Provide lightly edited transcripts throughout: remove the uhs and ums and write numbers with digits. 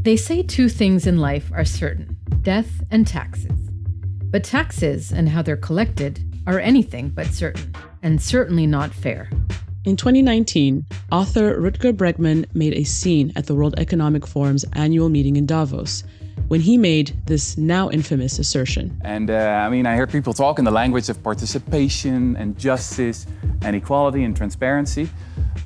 They say two things in life are certain: death and taxes. But taxes and how they're collected are anything but certain, and certainly not fair. In 2019, author Rutger Bregman made a scene at the World Economic Forum's annual meeting in Davos when he made this now infamous assertion. And I hear people talk in the language of participation and justice and equality and transparency.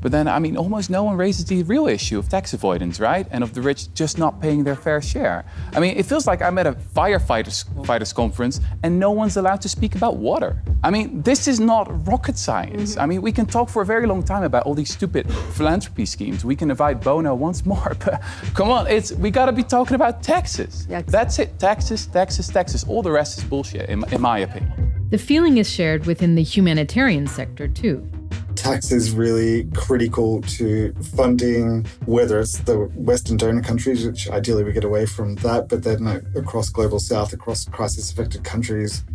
But then, almost no one raises the real issue of tax avoidance, right? And of the rich just not paying their fair share. It feels like I'm at a firefighters conference and no one's allowed to speak about water. This is not rocket science. We can talk for a very long time about all these stupid philanthropy schemes. We can invite Bono once more, but come on, we gotta be talking about taxes. Yeah, exactly. That's it, taxes, taxes, taxes. All the rest is bullshit, in my opinion. The feeling is shared within the humanitarian sector too. Tax is really critical to funding, whether it's the Western donor countries, which ideally we get away from that, but then across Global South, across crisis-affected countries,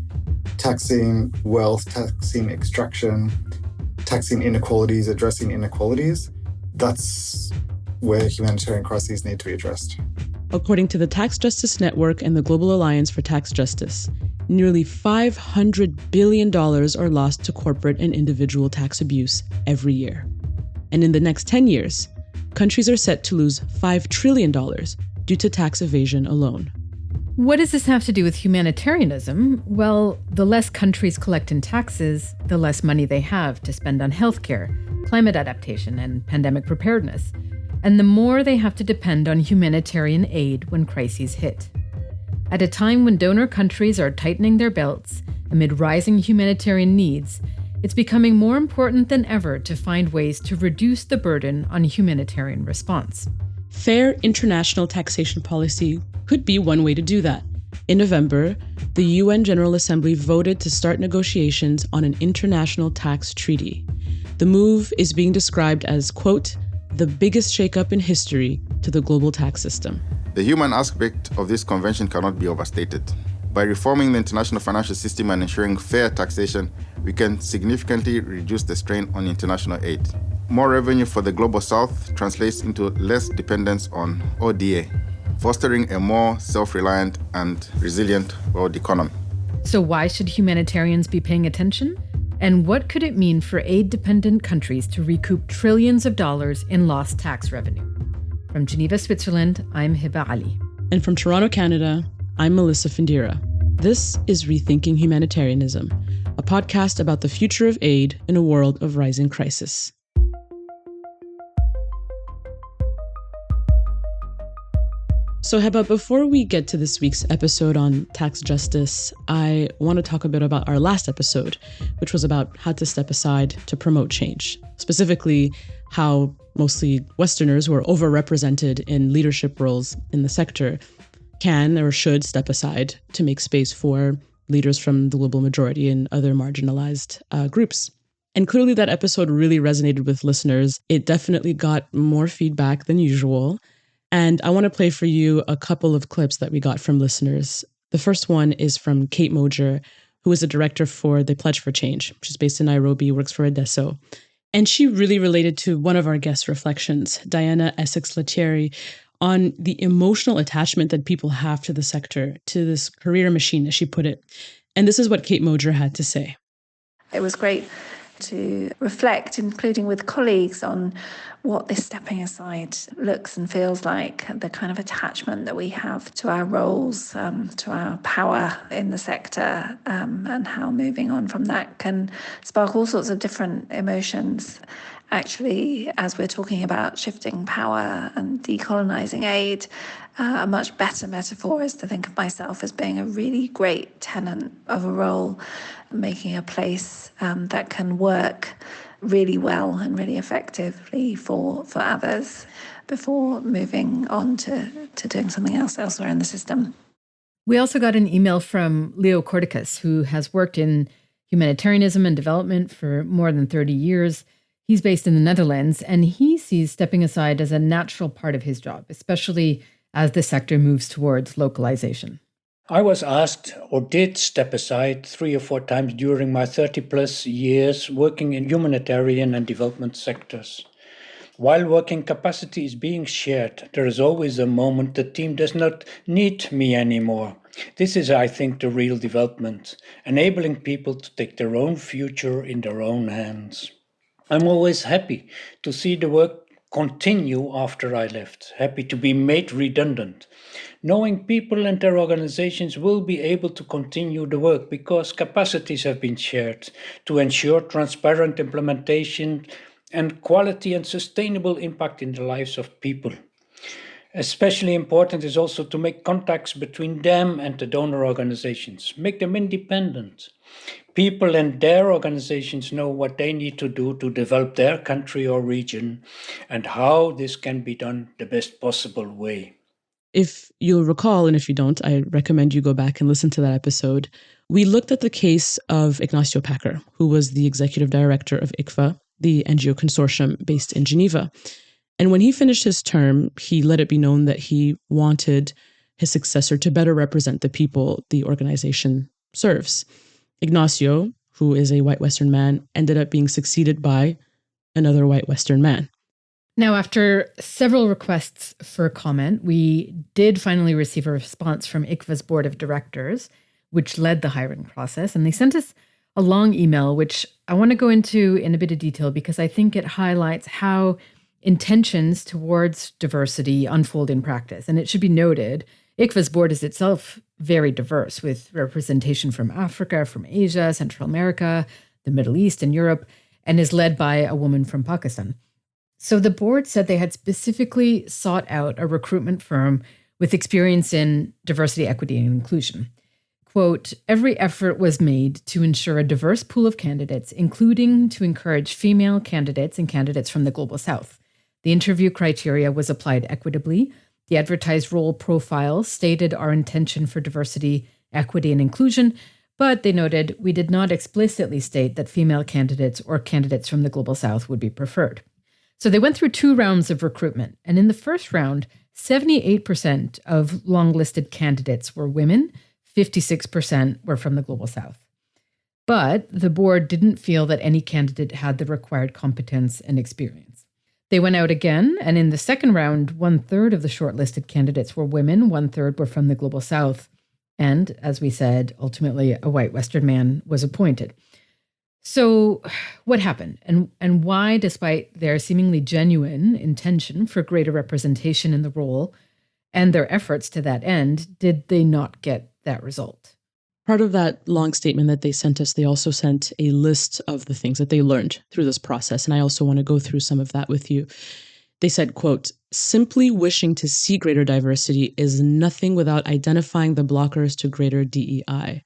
taxing wealth, taxing extraction, taxing inequalities, addressing inequalities. That's where humanitarian crises need to be addressed. According to the Tax Justice Network and the Global Alliance for Tax Justice, nearly $500 billion are lost to corporate and individual tax abuse every year. And in the next 10 years, countries are set to lose $5 trillion due to tax evasion alone. What does this have to do with humanitarianism? Well, the less countries collect in taxes, the less money they have to spend on healthcare, climate adaptation, and pandemic preparedness. And the more they have to depend on humanitarian aid when crises hit. At a time when donor countries are tightening their belts amid rising humanitarian needs, it's becoming more important than ever to find ways to reduce the burden on humanitarian response. Fair international taxation policy could be one way to do that. In November, the UN General Assembly voted to start negotiations on an international tax treaty. The move is being described as, quote, the biggest shakeup in history to the global tax system. The human aspect of this convention cannot be overstated. By reforming the international financial system and ensuring fair taxation, we can significantly reduce the strain on international aid. More revenue for the Global South translates into less dependence on ODA, fostering a more self-reliant and resilient world economy. So why should humanitarians be paying attention? And what could it mean for aid-dependent countries to recoup trillions of dollars in lost tax revenue? From Geneva, Switzerland, I'm Hiba Ali. And from Toronto, Canada, I'm Melissa Findira. This is Rethinking Humanitarianism, a podcast about the future of aid in a world of rising crisis. So Heba, before we get to this week's episode on tax justice, I want to talk a bit about our last episode, which was about how to step aside to promote change. Specifically, how mostly Westerners who are overrepresented in leadership roles in the sector can or should step aside to make space for leaders from the global majority and other marginalized groups. And clearly that episode really resonated with listeners. It definitely got more feedback than usual. And I want to play for you a couple of clips that we got from listeners. The first one is from Kate Mojer, who is a director for the Pledge for Change. She's based in Nairobi, works for Adesso. And she really related to one of our guest reflections, Diana Essex-Lethierry, on the emotional attachment that people have to the sector, to this career machine, as she put it. And this is what Kate Mojer had to say. It was great to reflect, including with colleagues, on what this stepping aside looks and feels like, the kind of attachment that we have to our roles, to our power in the sector, and how moving on from that can spark all sorts of different emotions. Actually, as we're talking about shifting power and decolonizing aid, a much better metaphor is to think of myself as being a really great tenant of a role, making a place that can work really well and really effectively for others before moving on to doing something else elsewhere in the system. We also got an email from Leo Corticus, who has worked in humanitarianism and development for more than 30 years. He's based in the Netherlands, and he sees stepping aside as a natural part of his job, especially as the sector moves towards localization. I was asked or did step aside 3 or 4 times during my 30 plus years working in humanitarian and development sectors. While working capacity is being shared, there is always a moment the team does not need me anymore. This is, I think, the real development, enabling people to take their own future in their own hands. I'm always happy to see the work continue after I left, happy to be made redundant, knowing people and their organizations will be able to continue the work because capacities have been shared to ensure transparent implementation and quality and sustainable impact in the lives of people. Especially important is also to make contacts between them and the donor organizations, make them independent. People and their organizations know what they need to do to develop their country or region and how this can be done the best possible way. If you'll recall, and if you don't, I recommend you go back and listen to that episode. We looked at the case of Ignacio Packer, who was the executive director of ICFA, the NGO consortium based in Geneva. And when he finished his term, he let it be known that he wanted his successor to better represent the people the organization serves. Ignacio, who is a white Western man, ended up being succeeded by another white Western man. Now, after several requests for comment, we did finally receive a response from ICFA's board of directors, which led the hiring process. And they sent us a long email, which I want to go into in a bit of detail because I think it highlights how intentions towards diversity unfold in practice. And it should be noted, ICFA's board is itself very diverse, with representation from Africa, from Asia, Central America, the Middle East, and Europe, and is led by a woman from Pakistan. So the board said they had specifically sought out a recruitment firm with experience in diversity, equity, and inclusion. Quote, every effort was made to ensure a diverse pool of candidates, including to encourage female candidates and candidates from the Global South. The interview criteria was applied equitably. The advertised role profile stated our intention for diversity, equity, and inclusion, but they noted we did not explicitly state that female candidates or candidates from the Global South would be preferred. So they went through 2 rounds of recruitment. And in the first round, 78% of longlisted candidates were women, 56% were from the Global South. But the board didn't feel that any candidate had the required competence and experience. They went out again, and in the second round, 1/3 of the shortlisted candidates were women, 1/3 were from the Global South. And as we said, ultimately, a white Western man was appointed. So what happened and why, despite their seemingly genuine intention for greater representation in the role and their efforts to that end, did they not get that result? Part of that long statement that they sent us, they also sent a list of the things that they learned through this process. And I also want to go through some of that with you. They said, quote, simply wishing to see greater diversity is nothing without identifying the blockers to greater DEI.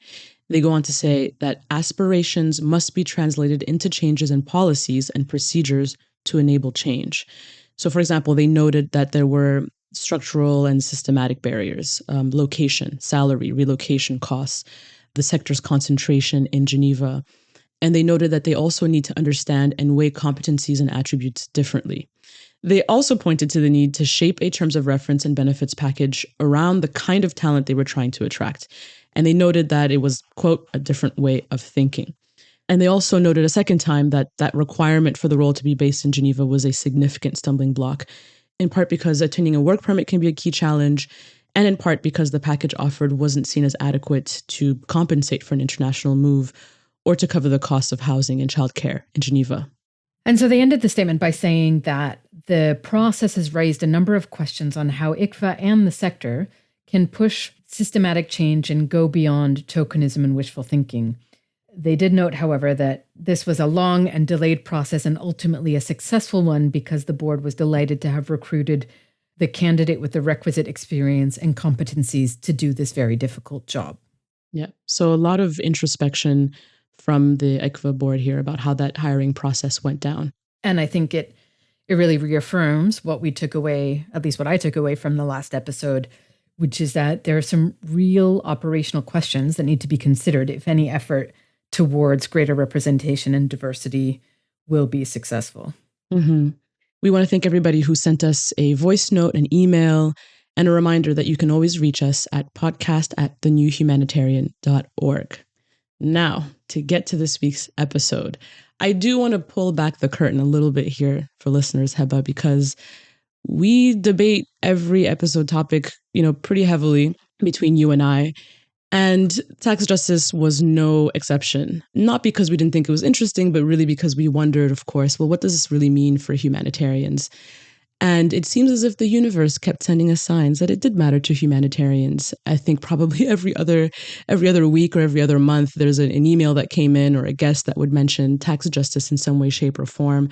They go on to say that aspirations must be translated into changes in policies and procedures to enable change. So, for example, they noted that there were structural and systematic barriers, location, salary, relocation costs, the sector's concentration in Geneva. And they noted that they also need to understand and weigh competencies and attributes differently. They also pointed to the need to shape a terms of reference and benefits package around the kind of talent they were trying to attract. And they noted that it was, quote, a different way of thinking. And they also noted a second time that that requirement for the role to be based in Geneva was a significant stumbling block, in part because attaining a work permit can be a key challenge, and in part because the package offered wasn't seen as adequate to compensate for an international move or to cover the costs of housing and childcare in Geneva. And so they ended the statement by saying that the process has raised a number of questions on how ICFA and the sector can push systematic change and go beyond tokenism and wishful thinking. They did note, however, that this was a long and delayed process and ultimately a successful one because the board was delighted to have recruited the candidate with the requisite experience and competencies to do this very difficult job. Yeah. So a lot of introspection from the ICFA board here about how that hiring process went down. And I think it really reaffirms what we took away, at least what I took away from the last episode, which is that there are some real operational questions that need to be considered if any effort towards greater representation and diversity will be successful. Mm-hmm. We want to thank everybody who sent us a voice note, an email, and a reminder that you can always reach us at podcast@thenewhumanitarian.org. Now, to get to this week's episode, I do want to pull back the curtain a little bit here for listeners, Heba, because we debate every episode topic, pretty heavily between you and I. And tax justice was no exception, not because we didn't think it was interesting, but really because we wondered, of course, well, what does this really mean for humanitarians? And it seems as if the universe kept sending us signs that it did matter to humanitarians. I think probably every other week or every other month, there's an email that came in or a guest that would mention tax justice in some way, shape, or form.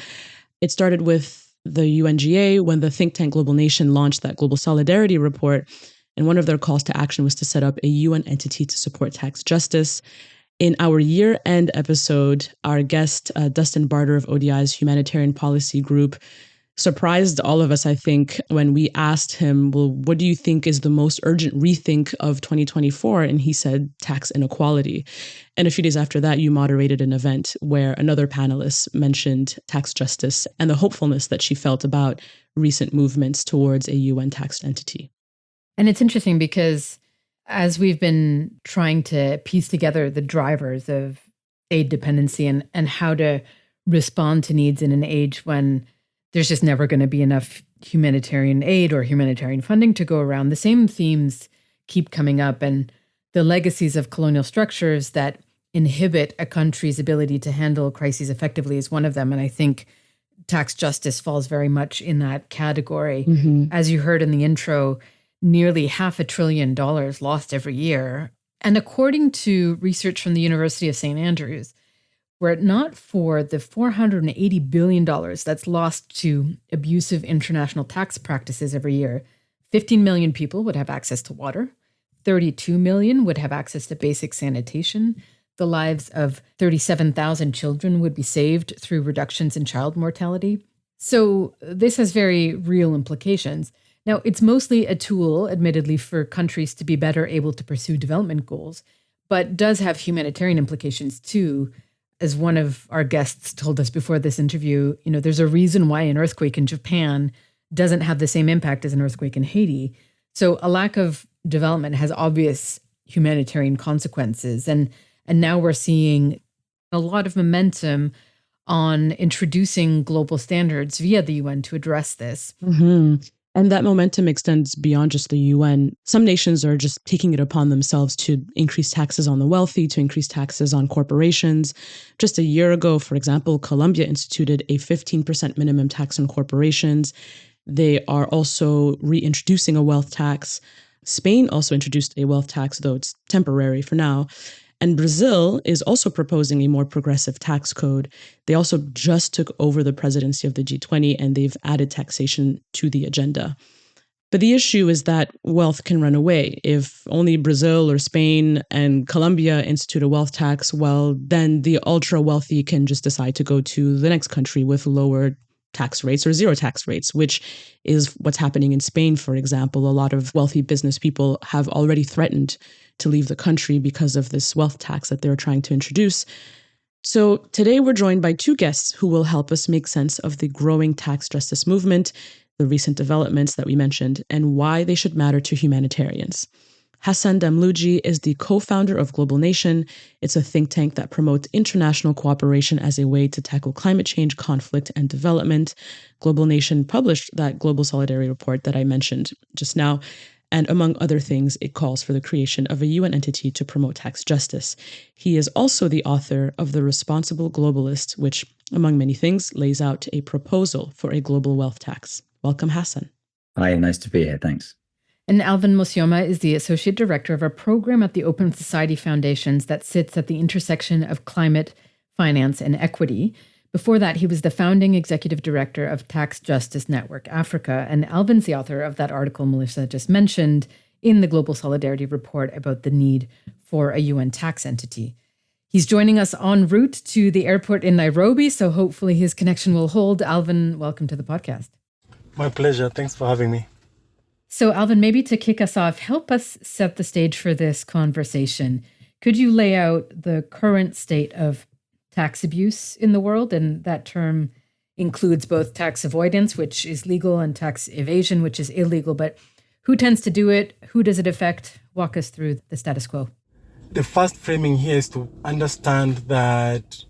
It started with the UNGA when the think tank Global Nation launched that Global Solidarity Report. And one of their calls to action was to set up a UN entity to support tax justice. In our year-end episode, our guest, Dustin Barter of ODI's Humanitarian Policy Group, surprised all of us, I think, when we asked him, well, what do you think is the most urgent rethink of 2024? And he said tax inequality. And a few days after that, you moderated an event where another panelist mentioned tax justice and the hopefulness that she felt about recent movements towards a UN taxed entity. And it's interesting because as we've been trying to piece together the drivers of aid dependency and how to respond to needs in an age when there's just never going to be enough humanitarian aid or humanitarian funding to go around, the same themes keep coming up. And the legacies of colonial structures that inhibit a country's ability to handle crises effectively is one of them. And I think tax justice falls very much in that category. Mm-hmm. As you heard in the intro, nearly $500 billion lost every year. And according to research from the University of St. Andrews, were it not for the $480 billion that's lost to abusive international tax practices every year, 15 million people would have access to water, 32 million would have access to basic sanitation, the lives of 37,000 children would be saved through reductions in child mortality. So this has very real implications. Now, it's mostly a tool, admittedly, for countries to be better able to pursue development goals, but does have humanitarian implications too. As one of our guests told us before this interview, there's a reason why an earthquake in Japan doesn't have the same impact as an earthquake in Haiti. So a lack of development has obvious humanitarian consequences. And now we're seeing a lot of momentum on introducing global standards via the UN to address this. Mm-hmm. And that momentum extends beyond just the UN. Some nations are just taking it upon themselves to increase taxes on the wealthy, to increase taxes on corporations. Just a year ago, for example, Colombia instituted a 15% minimum tax on corporations. They are also reintroducing a wealth tax. Spain also introduced a wealth tax, though it's temporary for now. And Brazil is also proposing a more progressive tax code. They also just took over the presidency of the G20 and they've added taxation to the agenda. But the issue is that wealth can run away. If only Brazil or Spain and Colombia institute a wealth tax, well, then the ultra wealthy can just decide to go to the next country with lower tax rates or zero tax rates, which is what's happening in Spain, for example. A lot of wealthy business people have already threatened to leave the country because of this wealth tax that they're trying to introduce. So today we're joined by two guests who will help us make sense of the growing tax justice movement, the recent developments that we mentioned, and why they should matter to humanitarians. Hassan Damlouji is the co-founder of Global Nation. It's a think tank that promotes international cooperation as a way to tackle climate change, conflict, and development. Global Nation published that Global Solidarity Report that I mentioned just now. And among other things, it calls for the creation of a UN entity to promote tax justice. He is also the author of The Responsible Globalist, which, among many things, lays out a proposal for a global wealth tax. Welcome, Hassan. Hi, nice to be here. Thanks. And Alvin Musioma is the Associate Director of a program at the Open Society Foundations that sits at the intersection of climate, finance, and equity. Before that, he was the founding executive director of Tax Justice Network Africa, and Alvin's the author of that article Melissa just mentioned in the Global Solidarity Report about the need for a UN tax entity. He's joining us en route to the airport in Nairobi, so hopefully his connection will hold. Alvin, welcome to the podcast. My pleasure. Thanks for having me. So, Alvin, maybe to kick us off, help us set the stage for this conversation. Could you lay out the current state of tax abuse in the world? And that term includes both tax avoidance, which is legal, and tax evasion, which is illegal. But who tends to do it? Who does it affect? Walk us through the status quo. The first framing here is to understand that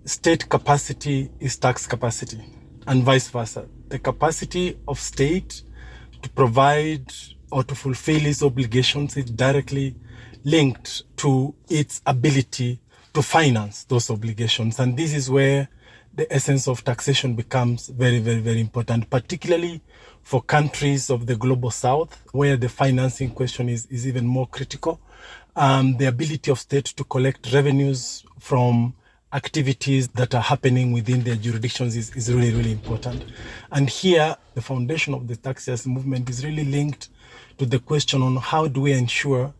state capacity is tax capacity, and vice versa. The capacity of state to provide or to fulfill its obligations is directly linked to its ability to finance those obligations. And this is where the essence of taxation becomes very, very, very important, particularly for countries of the global south, where the financing question is even more critical. The ability of states to collect revenues from activities that are happening within their jurisdictions is really, really important. And here, the foundation of the tax justice movement is really linked to the question on how do we ensure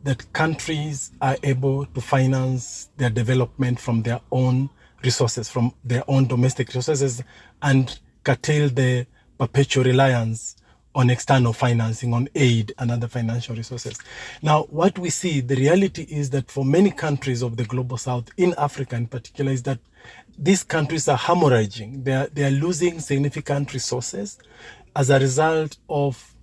that countries are able to finance their development from their own resources, from their own domestic resources, and curtail the perpetual reliance on external financing, on aid and other financial resources. Now, what we see, the reality is that for many countries of the global south, in Africa in particular, is that these countries are hemorrhaging. They are losing significant resources as a result of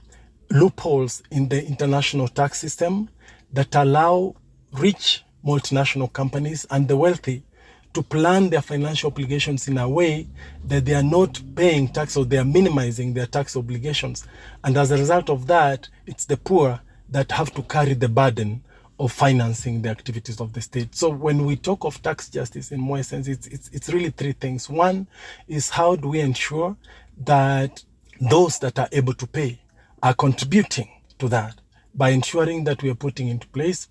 loopholes in the international tax system that allow rich multinational companies and the wealthy to plan their financial obligations in a way that they are not paying tax, or they are minimizing their tax obligations. And as a result of that, it's the poor that have to carry the burden of financing the activities of the state. So when we talk of tax justice in more essence, it's really three things. One is, how do we ensure that those that are able to pay are contributing to that by ensuring that we are putting into place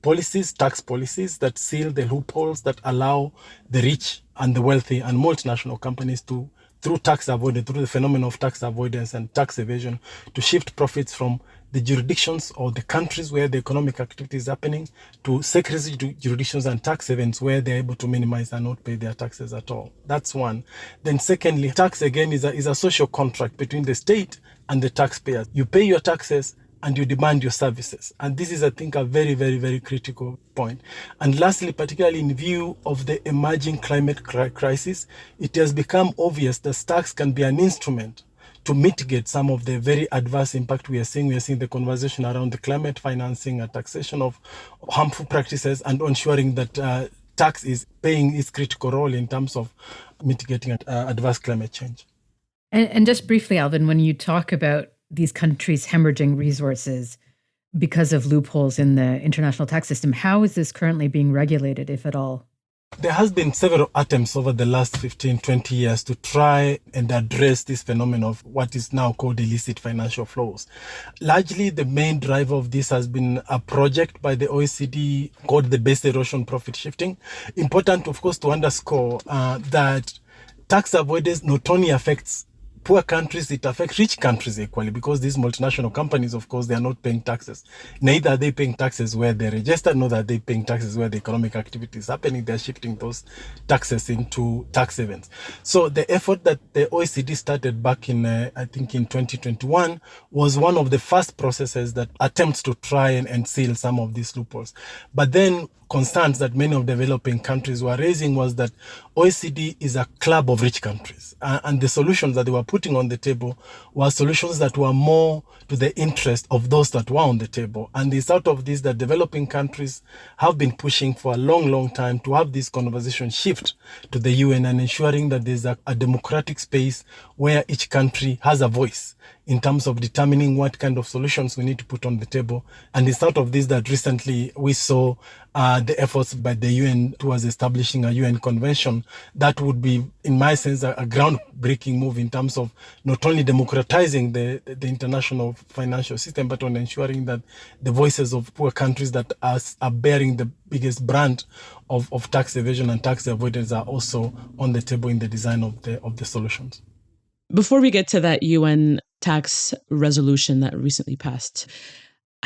policies, tax policies that seal the loopholes that allow the rich and the wealthy and multinational companies to, through tax avoidance, through the phenomenon of tax avoidance and tax evasion, to shift profits from the jurisdictions or the countries where the economic activity is happening to secrecy jurisdictions and tax havens where they're able to minimize and not pay their taxes at all. That's one. Then secondly, tax again is a social contract between the state and the taxpayer. You pay your taxes and you demand your services. And this is, I think, a very, very, very critical point. And lastly, particularly in view of the emerging climate crisis, it has become obvious that tax can be an instrument to mitigate some of the very adverse impact we are seeing. We are seeing the conversation around the climate financing and taxation of harmful practices, and ensuring that tax is playing its critical role in terms of mitigating adverse climate change. And just briefly, Alvin, when you talk about these countries hemorrhaging resources because of loopholes in the international tax system, how is this currently being regulated, if at all? There has been several attempts over the last 15, 20 years to try and address this phenomenon of what is now called illicit financial flows. Largely, the main driver of this has been a project by the OECD called the base erosion profit shifting. Important, of course, to underscore that tax avoidance not only affects poor countries, it affects rich countries equally, because these multinational companies, of course, they are not paying taxes. Neither are they paying taxes where they're registered, nor are they paying taxes where the economic activity is happening. They're shifting those taxes into tax havens. So the effort that the OECD started back in, I think in 2021, was one of the first processes that attempts to try and seal some of these loopholes. But then concerns that many of developing countries were raising was that OECD is a club of rich countries. And the solutions that they were putting on the table were solutions that were more to the interest of those that were on the table. And it's out of this that developing countries have been pushing for a long, long time to have this conversation shift to the UN and ensuring that there's a democratic space where each country has a voice in terms of determining what kind of solutions we need to put on the table. And it's out of this that recently we saw the efforts by the UN towards establishing a UN convention that would be, in my sense, a groundbreaking move in terms of not only democratizing the international financial system, but on ensuring that the voices of poor countries that are bearing the biggest brand of tax evasion and tax avoidance are also on the table in the design of the solutions. Before we get to that UN tax resolution that recently passed,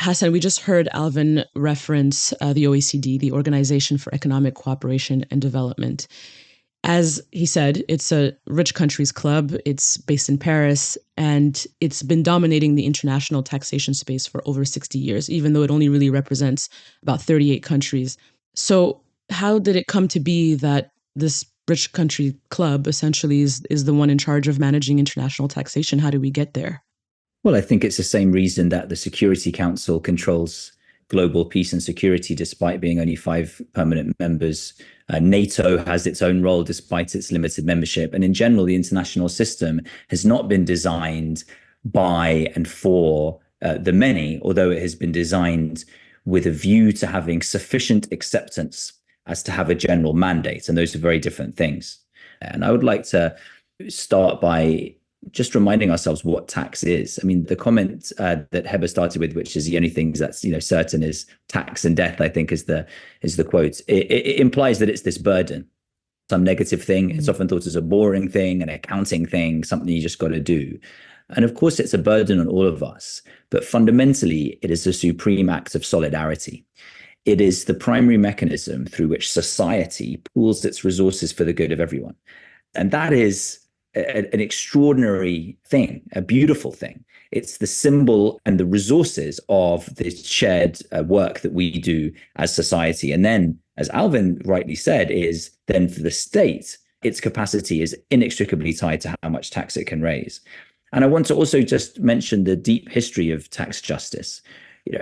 Hassan, we just heard Alvin reference the OECD, the Organization for Economic Cooperation and Development. As he said, it's a rich countries club. It's based in Paris, and it's been dominating the international taxation space for over 60 years, even though it only really represents about 38 countries. So how did it come to be that this rich country club essentially is the one in charge of managing international taxation? How do we get there? Well, I think it's the same reason that the Security Council controls global peace and security, despite being only 5 permanent members. NATO has its own role despite its limited membership. And in general, the international system has not been designed by and for the many, although it has been designed with a view to having sufficient acceptance as to have a general mandate. And those are very different things. And I would like to start by just reminding ourselves what tax is. I mean, the comment that Heba started with, which is the only thing that's certain is tax and death, I think is the quote. It implies that it's this burden, some negative thing. It's often thought as a boring thing, an accounting thing, something you just got to do. And of course, it's a burden on all of us. But fundamentally, it is a supreme act of solidarity. It is the primary mechanism through which society pools its resources for the good of everyone. And that is an extraordinary thing, a beautiful thing. It's the symbol and the resources of the shared work that we do as society. And then, as Alvin rightly said, is then for the state, its capacity is inextricably tied to how much tax it can raise. And I want to also just mention the deep history of tax justice.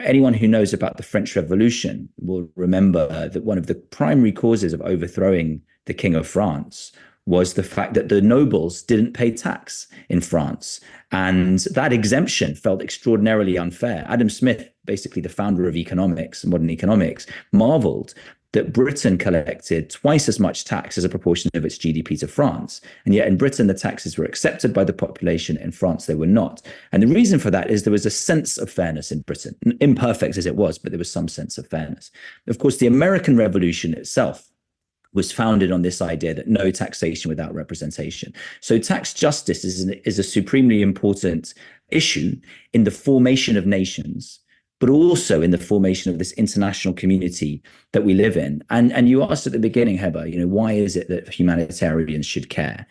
Anyone who knows about the French Revolution will remember that one of the primary causes of overthrowing the King of France was the fact that the nobles didn't pay tax in France. And that exemption felt extraordinarily unfair. Adam Smith, basically the founder of economics, modern economics, marveled that Britain collected twice as much tax as a proportion of its GDP to France. And yet in Britain, the taxes were accepted by the population. In France, they were not. And the reason for that is there was a sense of fairness in Britain, imperfect as it was, but there was some sense of fairness. Of course, the American Revolution itself was founded on this idea that no taxation without representation. So tax justice is a supremely important issue in the formation of nations, but also in the formation of this international community that we live in. And you asked at the beginning, Heba, why is it that humanitarians should care?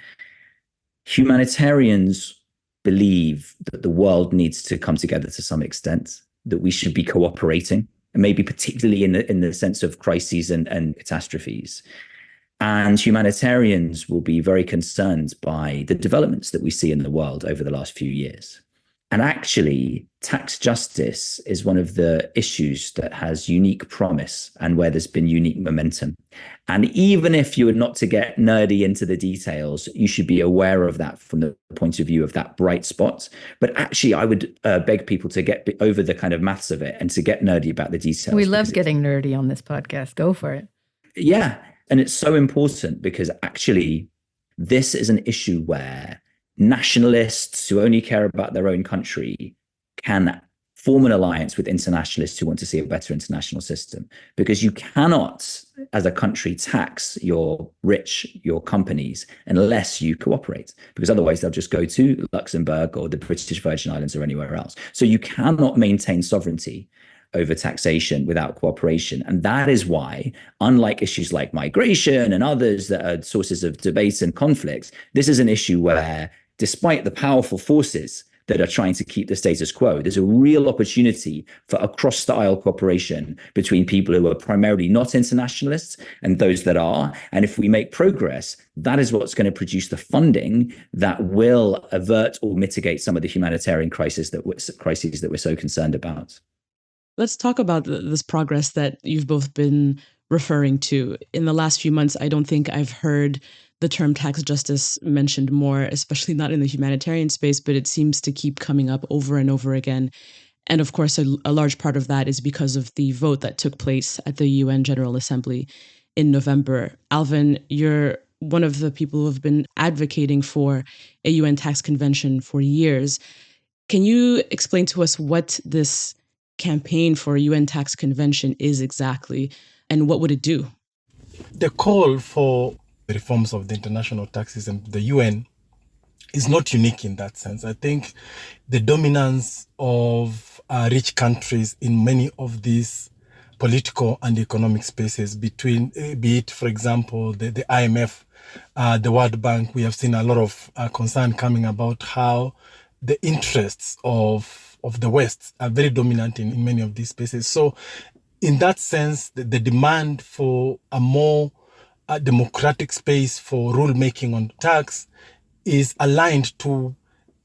Humanitarians believe that the world needs to come together to some extent, that we should be cooperating, and maybe particularly in the sense of crises and catastrophes. And humanitarians will be very concerned by the developments that we see in the world over the last few years. And actually, tax justice is one of the issues that has unique promise and where there's been unique momentum. And even if you were not to get nerdy into the details, you should be aware of that from the point of view of that bright spot. But actually, I would beg people to get over the kind of maths of it and to get nerdy about the details. We love getting nerdy on this podcast. Go for it. Yeah. And it's so important because actually, this is an issue where nationalists who only care about their own country can form an alliance with internationalists who want to see a better international system. Because you cannot, as a country, tax your rich, your companies, unless you cooperate. Because otherwise, they'll just go to Luxembourg or the British Virgin Islands or anywhere else. So you cannot maintain sovereignty over taxation without cooperation. And that is why, unlike issues like migration and others that are sources of debate and conflicts, this is an issue where, despite the powerful forces that are trying to keep the status quo, there's a real opportunity for across the aisle cooperation between people who are primarily not internationalists and those that are. And if we make progress, that is what's going to produce the funding that will avert or mitigate some of the humanitarian crises that we're so concerned about. Let's talk about this progress that you've both been referring to. In the last few months, I don't think I've heard the term tax justice mentioned more, especially not in the humanitarian space, but it seems to keep coming up over and over again. And of course, a large part of that is because of the vote that took place at the UN General Assembly in November. Alvin, you're one of the people who have been advocating for a UN tax convention for years. Can you explain to us what this campaign for a UN tax convention is exactly, and what would it do? The call for reforms of the international tax system, the UN, is not unique in that sense. I think the dominance of rich countries in many of these political and economic spaces between, be it, for example, the IMF, the World Bank, we have seen a lot of concern coming about how the interests of the West are very dominant in many of these spaces. So in that sense, the demand for a more democratic space for rulemaking on tax is aligned to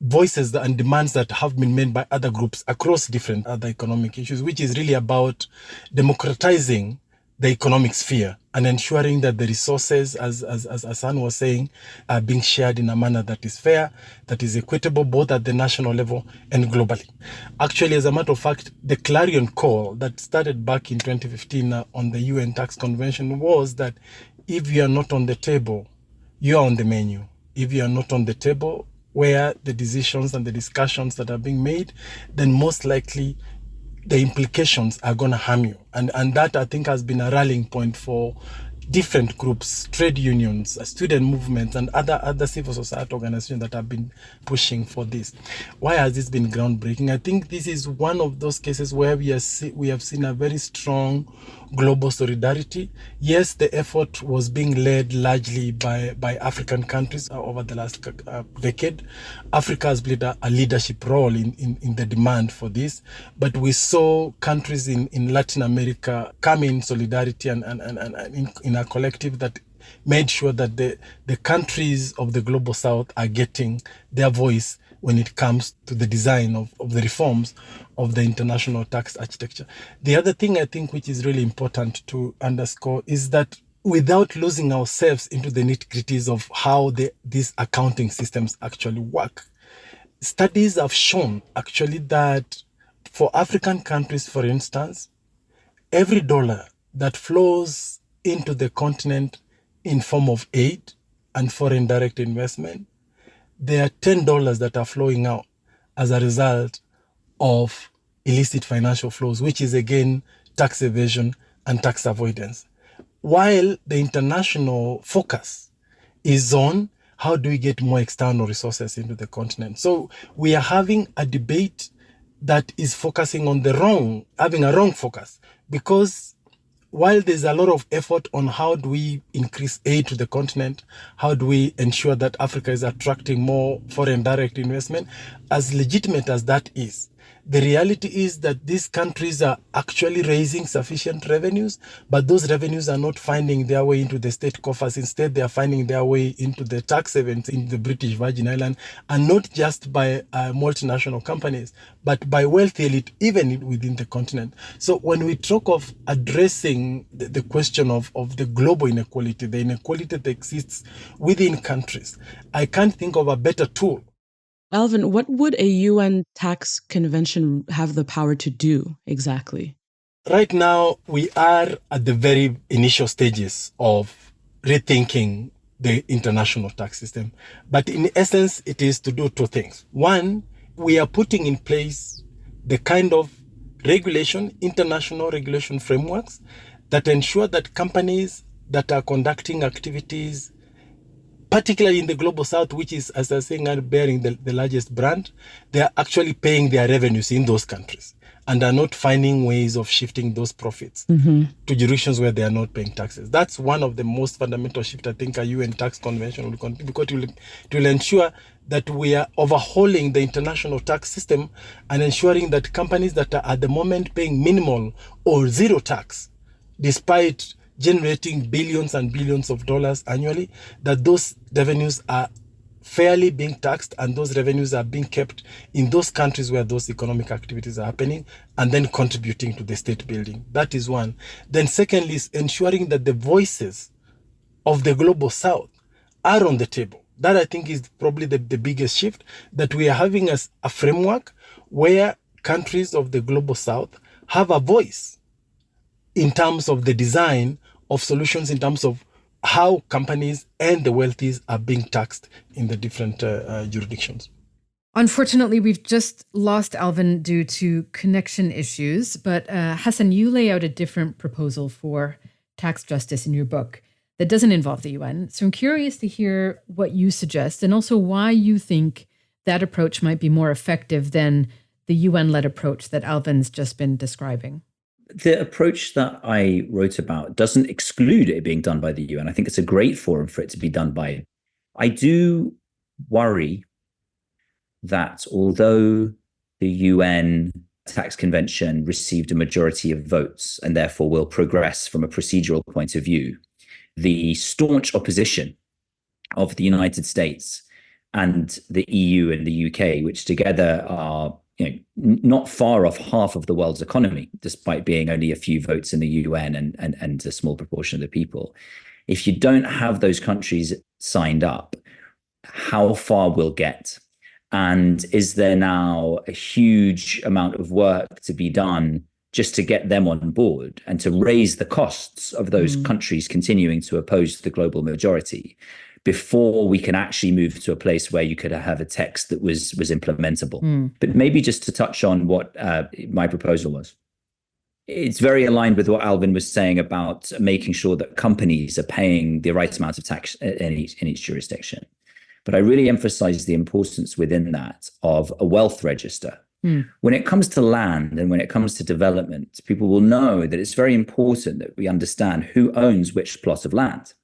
voices and demands that have been made by other groups across different other economic issues, which is really about democratizing the economic sphere and ensuring that the resources, as Hassan was saying, are being shared in a manner that is fair, that is equitable, both at the national level and globally. Actually, as a matter of fact, the clarion call that started back in 2015 on the UN Tax Convention was that if you are not on the table, you are on the menu. If you are not on the table where the decisions and the discussions that are being made, then most likely the implications are going to harm you. And that, I think, has been a rallying point for different groups, trade unions, student movements, and other civil society organizations that have been pushing for this. Why has this been groundbreaking? I think this is one of those cases where we have seen a very strong global solidarity. Yes, the effort was being led largely by African countries over the last decade. Africa has played a leadership role in the demand for this, but we saw countries in Latin America come in solidarity and in a collective that made sure that the countries of the global south are getting their voice when it comes to the design of the reforms of the international tax architecture. The other thing I think which is really important to underscore is that without losing ourselves into the nitty-gritties of how these accounting systems actually work, studies have shown actually that for African countries, for instance, every dollar that flows into the continent in form of aid and foreign direct investment, there are $10 that are flowing out as a result of illicit financial flows, which is again tax evasion and tax avoidance. While the international focus is on how do we get more external resources into the continent. So we are having a debate that is focusing on having a wrong focus, because while there's a lot of effort on how do we increase aid to the continent, how do we ensure that Africa is attracting more foreign direct investment, as legitimate as that is, the reality is that these countries are actually raising sufficient revenues, but those revenues are not finding their way into the state coffers. Instead, they are finding their way into the tax havens in the British Virgin Islands, and not just by multinational companies, but by wealthy elite, even within the continent. So when we talk of addressing the question of the global inequality, the inequality that exists within countries, I can't think of a better tool. Alvin, what would a UN tax convention have the power to do exactly? Right now, we are at the very initial stages of rethinking the international tax system. But in essence, it is to do two things. One, we are putting in place the kind of international regulation frameworks that ensure that companies that are conducting activities, particularly in the global south, which is, as I was saying, are bearing the largest brand, they are actually paying their revenues in those countries and are not finding ways of shifting those profits to jurisdictions where they are not paying taxes. That's one of the most fundamental shifts I think a UN tax convention will contribute, because it will ensure that we are overhauling the international tax system and ensuring that companies that are at the moment paying minimal or zero tax, despite generating billions and billions of dollars annually, that those revenues are fairly being taxed and those revenues are being kept in those countries where those economic activities are happening and then contributing to the state building. That is one. Then secondly is ensuring that the voices of the global south are on the table. That I think is probably the biggest shift, that we are having as a framework where countries of the global south have a voice in terms of the design of solutions, in terms of how companies and the wealthies are being taxed in the different jurisdictions. Unfortunately, we've just lost Alvin due to connection issues. But Hassan, you lay out a different proposal for tax justice in your book that doesn't involve the UN. So I'm curious to hear what you suggest and also why you think that approach might be more effective than the UN-led approach that Alvin's just been describing. The approach that I wrote about doesn't exclude it being done by the UN. I think it's a great forum for it to be done by. I do worry that although the UN tax convention received a majority of votes and therefore will progress from a procedural point of view, the staunch opposition of the United States and the EU and the UK, which together are not far off half of the world's economy, despite being only a few votes in the UN and a small proportion of the people. If you don't have those countries signed up, how far we'll get? And is there now a huge amount of work to be done just to get them on board and to raise the costs of those countries continuing to oppose the global majority before we can actually move to a place where you could have a text that was implementable? But maybe just to touch on what my proposal was. It's very aligned with what Alvin was saying about making sure that companies are paying the right amount of tax in each jurisdiction. But I really emphasize the importance within that of a wealth register. When it comes to land and when it comes to development, people will know that it's very important that we understand who owns which plot of land.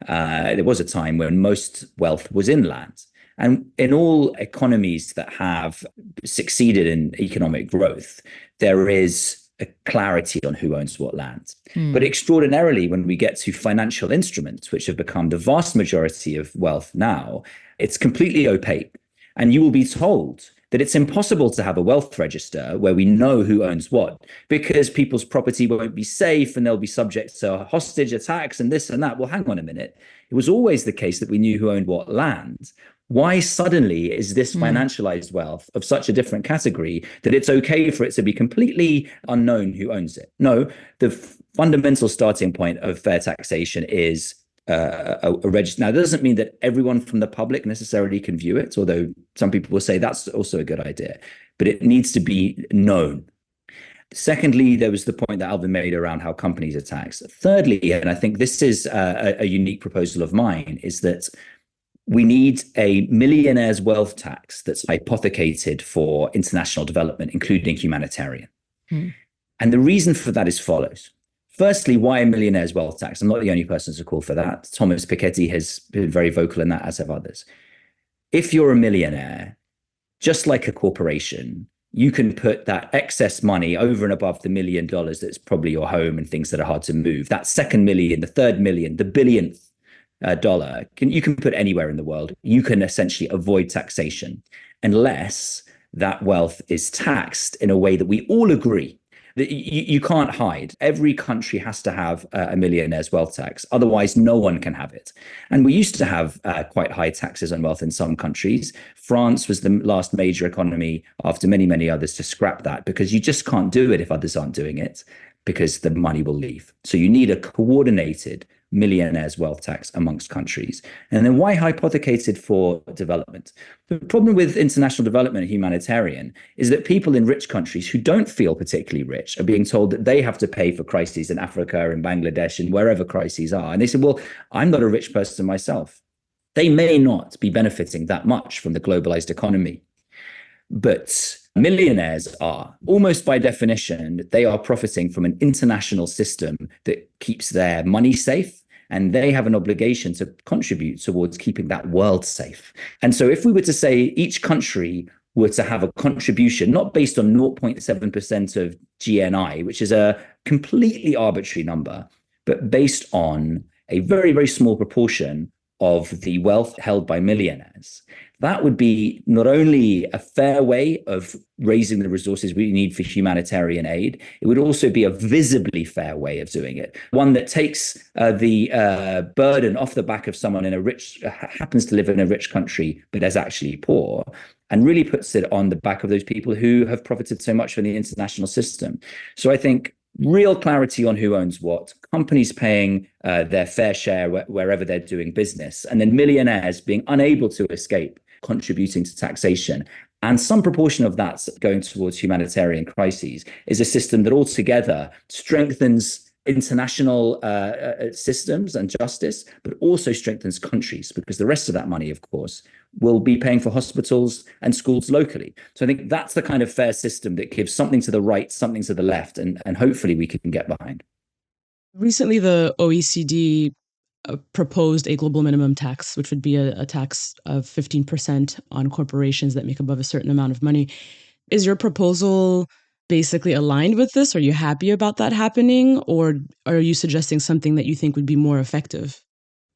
There was a time when most wealth was in land. And in all economies that have succeeded in economic growth, there is a clarity on who owns what land. But extraordinarily, when we get to financial instruments, which have become the vast majority of wealth now, it's completely opaque. And you will be told that it's impossible to have a wealth register where we know who owns what, because people's property won't be safe and they'll be subject to hostage attacks and this and that. Well, hang on a minute. It was always the case that we knew who owned what land. Why suddenly is this financialized wealth of such a different category that it's okay for it to be completely unknown who owns it? No, the fundamental starting point of fair taxation is a register. Now, that doesn't mean that everyone from the public necessarily can view it, although some people will say that's also a good idea, but it needs to be known. Secondly, there was the point that Alvin made around how companies are taxed. Thirdly, and I think this is a unique proposal of mine, is that we need a millionaire's wealth tax that's hypothecated for international development, including humanitarian. And the reason for that is follows. Firstly, why a millionaire's wealth tax? I'm not the only person to call for that. Thomas Piketty has been very vocal in that, as have others. If you're a millionaire, just like a corporation, you can put that excess money over and above the $1 million that's probably your home and things that are hard to move. That second million, the third million, the billionth dollar, you can put anywhere in the world. You can essentially avoid taxation unless that wealth is taxed in a way that we all agree. You can't hide. Every country has to have a millionaire's wealth tax. Otherwise, no one can have it. And we used to have quite high taxes on wealth in some countries. France was the last major economy after many, many others to scrap that, because you just can't do it if others aren't doing it, because the money will leave. So you need a coordinated millionaire's wealth tax amongst countries. And then why hypothecated for development? The problem with international development and humanitarian is that people in rich countries who don't feel particularly rich are being told that they have to pay for crises in Africa, in Bangladesh, and wherever crises are. And they say, well, I'm not a rich person myself. They may not be benefiting that much from the globalized economy, but millionaires are. Almost by definition, they are profiting from an international system that keeps their money safe, and they have an obligation to contribute towards keeping that world safe. And so if we were to say each country were to have a contribution, not based on 0.7% of GNI, which is a completely arbitrary number, but based on a very, very small proportion of the wealth held by millionaires, that would be not only a fair way of raising the resources we need for humanitarian aid, it would also be a visibly fair way of doing it. One that takes the burden off the back of someone in a rich, happens to live in a rich country, but is actually poor, and really puts it on the back of those people who have profited so much from the international system. So I think real clarity on who owns what, companies paying their fair share wherever they're doing business, and then millionaires being unable to escape contributing to taxation, and some proportion of that going towards humanitarian crises, is a system that altogether strengthens international systems and justice, but also strengthens countries, because the rest of that money, of course, will be paying for hospitals and schools locally. So I think that's the kind of fair system that gives something to the right, something to the left, and hopefully we can get behind. Recently, the OECD proposed a global minimum tax, which would be a tax of 15% on corporations that make above a certain amount of money. Is your proposal basically aligned with this? Are you happy about that happening? Or are you suggesting something that you think would be more effective?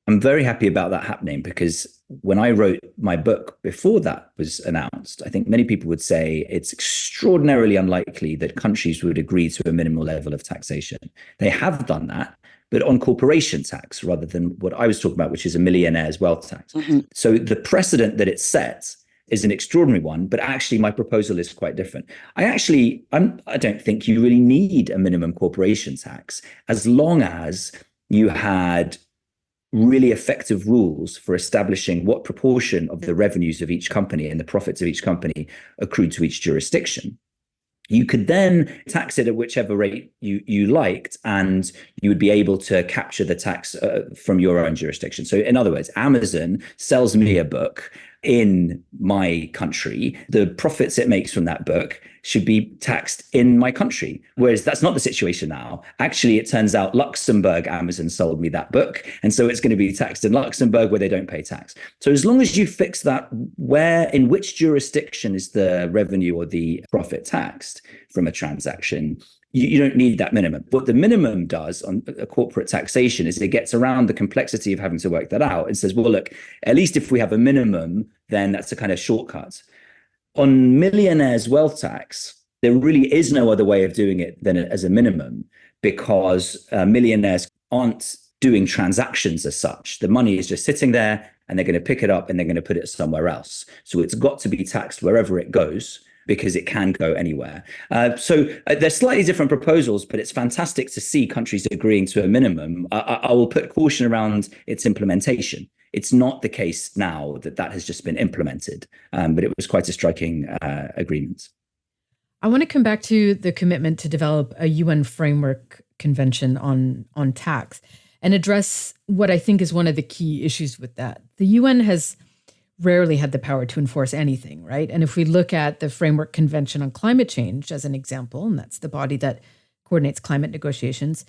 I'm very happy about that happening, because when I wrote my book before that was announced, I think many people would say it's extraordinarily unlikely that countries would agree to a minimal level of taxation. They have done that, but on corporation tax rather than what I was talking about, which is a millionaire's wealth tax. So the precedent that it sets is an extraordinary one, but actually my proposal is quite different. I don't think you really need a minimum corporation tax, as long as you had really effective rules for establishing what proportion of the revenues of each company and the profits of each company accrued to each jurisdiction. You could then tax it at whichever rate you liked, and you would be able to capture the tax from your own jurisdiction. So in other words, Amazon sells me a book in my country. The profits it makes from that book should be taxed in my country. Whereas that's not the situation now. Actually, it turns out Luxembourg, Amazon sold me that book. And so it's going to be taxed in Luxembourg, where they don't pay tax. So as long as you fix that, in which jurisdiction is the revenue or the profit taxed from a transaction, you don't need that minimum. What the minimum does on a corporate taxation is it gets around the complexity of having to work that out and says, well, look, at least if we have a minimum, then that's a kind of shortcut. On millionaires' wealth tax, there really is no other way of doing it than as a minimum, because millionaires aren't doing transactions as such. The money is just sitting there, and they're going to pick it up and they're going to put it somewhere else. So it's got to be taxed wherever it goes, because it can go anywhere. So they're slightly different proposals, but it's fantastic to see countries agreeing to a minimum. I will put caution around its implementation. It's not the case now that has just been implemented, but it was quite a striking agreement. I want to come back to the commitment to develop a UN framework convention on tax and address what I think is one of the key issues with that. The UN has rarely had the power to enforce anything, right? And if we look at the Framework Convention on Climate Change as an example, and that's the body that coordinates climate negotiations,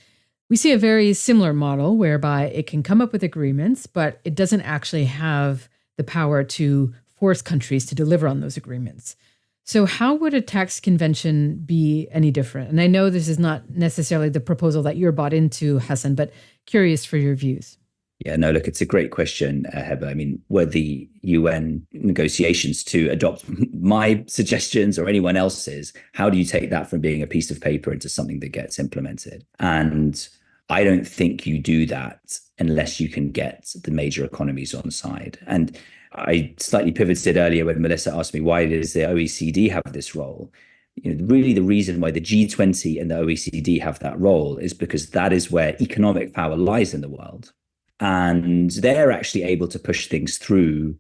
we see a very similar model whereby it can come up with agreements, but it doesn't actually have the power to force countries to deliver on those agreements. So how would a tax convention be any different? And I know this is not necessarily the proposal that you're bought into, Hassan, but curious for your views. Yeah, no, look, it's a great question, Heba. I mean, were the UN negotiations to adopt my suggestions or anyone else's, how do you take that from being a piece of paper into something that gets implemented? And I don't think you do that unless you can get the major economies on side. And I slightly pivoted earlier when Melissa asked me, why does the OECD have this role? Really the reason why the G20 and the OECD have that role is because that is where economic power lies in the world. And they're actually able to push things through